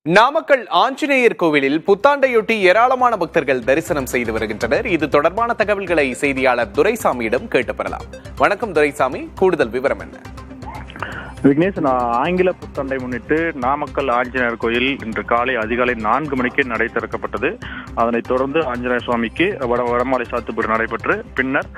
நாமக்கல் ஆஞ்சநேயர் கோவிலில் புத்தாண்டையொட்டி ஏராளமான பக்தர்கள் தரிசனம் செய்து வருகின்றனர். இது தொடர்பான தகவல்களை செய்தியாளர் துரைசாமியிடம் கேட்டு பெறலாம். வணக்கம் துரைசாமி, கூடுதல் விவரம் என்ன? விக்னேஷ், ஆங்கில புத்தாண்டை முன்னிட்டு நாமக்கல் ஆஞ்சநேயர் கோயில் இன்று காலை அதிகாலை 4 மணிக்கு நடை திறக்கப்பட்டது. அதனைத் தொடர்ந்து ஆஞ்சநேயர் சுவாமிக்கு வடமாலை சாத்துப்படி நடைபெற்று பின்னர்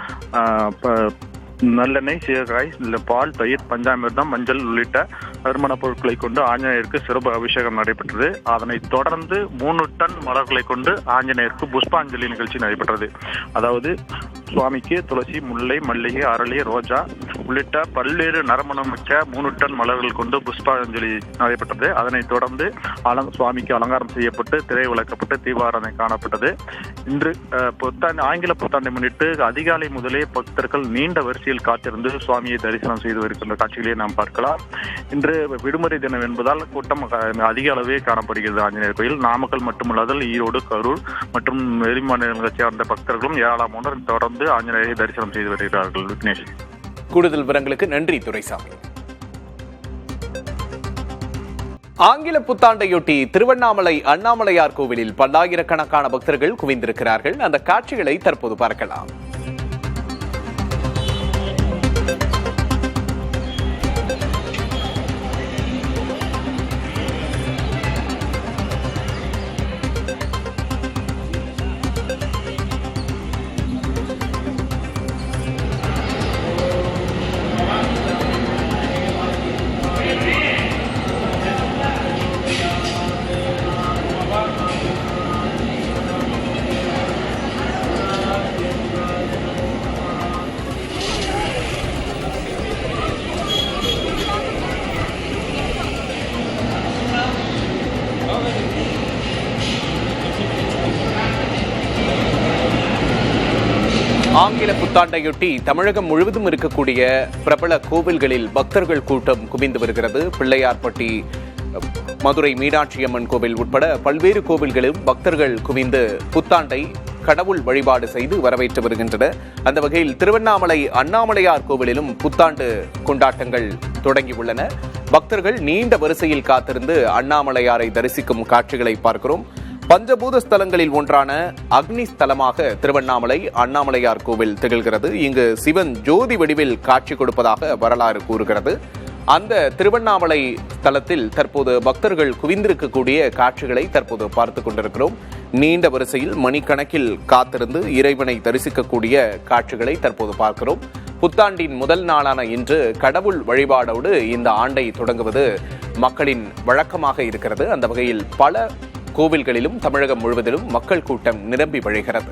நல்லெண்ணெய், சீரகாய், பால், தயிர், பஞ்சாமிர்தம், மஞ்சள் உள்ளிட்ட நறுமண பொருட்களை கொண்டு ஆஞ்சநேயருக்கு சிறப்பு அபிஷேகம் நடைபெற்றது. அதனைத் தொடர்ந்து 3 டன் மலர்களை கொண்டு ஆஞ்சநேயருக்கு புஷ்பாஞ்சலி நிகழ்ச்சி நடைபெற்றது. அதாவது சுவாமிக்கு துளசி, முல்லை, மல்லிகை, அரளி, ரோஜா உள்ளிட்ட பல்வேறு நறுமணம் மிக்க 3 டன் மலர்கள் கொண்டு புஷ்பாஞ்சலி நடைபெற்றது. அதனைத் தொடர்ந்து சுவாமிக்கு அலங்காரம் செய்யப்பட்டு திரை விளக்கப்பட்டு தீபாராதனை காணப்பட்டது. இன்று ஆங்கில புத்தாண்டை முன்னிட்டு அதிகாலை முதலே பக்தர்கள் நீண்ட வரிசையில் காத்திருந்து சுவாமியை தரிசனம் செய்து வருகின்ற காட்சிகளை நாம் பார்க்கலாம். இன்று விடுமுறை தினம் என்பதால் கூட்டம் அதிக அளவே காணப்படுகிறது. ஆஞ்சநேயர் கோயில் நாமக்கல் மட்டுமல்லாமல் ஈரோடு, கரூர் மற்றும் வெளிமாநிலங்களை சேர்ந்த பக்தர்களும் ஏராளமானோர் தொடர்ந்து ஆஞ்சநேயரை தரிசனம் செய்து வருகிறார்கள். விக்னேஷ், கூடுதல் விவரங்களுக்கு நன்றி துரைசாமி. ஆங்கில புத்தாண்டையொட்டி திருவண்ணாமலை அண்ணாமலையார் கோவிலில் பல்லாயிரக்கணக்கான பக்தர்கள் குவிந்திருக்கிறார்கள். அந்த காட்சிகளை தற்போது பார்க்கலாம். ஆங்கில புத்தாண்டையொட்டி தமிழகம் முழுவதும் இருக்கக்கூடிய பிரபல கோவில்களில் பக்தர்கள் கூட்டம் குவிந்து வருகிறது. பிள்ளையார்பட்டி, மதுரை மீனாட்சி அம்மன் கோவில் உட்பட பல்வேறு கோவில்களிலும் பக்தர்கள் குவிந்து புத்தாண்டை கடவுள் வழிபாடு செய்து வரவேற்று வருகின்றனர். அந்த வகையில் திருவண்ணாமலை அண்ணாமலையார் கோவிலிலும் புத்தாண்டு கொண்டாட்டங்கள் தொடங்கியுள்ளன. பக்தர்கள் நீண்ட வரிசையில் காத்திருந்து அண்ணாமலையாரை தரிசிக்கும் காட்சிகளை பார்க்கிறோம். பஞ்சபூத ஸ்தலங்களில் ஒன்றான அக்னி ஸ்தலமாக திருவண்ணாமலை அண்ணாமலையார் கோவில் திகழ்கிறது. இங்கு சிவன் ஜோதி வடிவில் காட்சி கொடுப்பதாக வரலாறு கூறுகிறது. அந்த திருவண்ணாமலை ஸ்தலத்தில் தற்போது பக்தர்கள் குவிந்திருக்கக்கூடிய காட்சிகளை தற்போது பார்த்து கொண்டிருக்கிறோம். நீண்ட வரிசையில் மணிக்கணக்கில் காத்திருந்து இறைவனை தரிசிக்கக்கூடிய காட்சிகளை தற்போது பார்க்கிறோம். புத்தாண்டின் முதல் நாளான இன்று கடவுள் வழிபாடோடு இந்த ஆண்டை தொடங்குவது மக்களின் வழக்கமாக இருக்கிறது. அந்த வகையில் பல கோவில்களிலும் தமிழகம் முழுவதிலும் மக்கள் கூட்டம் நிரம்பி வழிகிறது.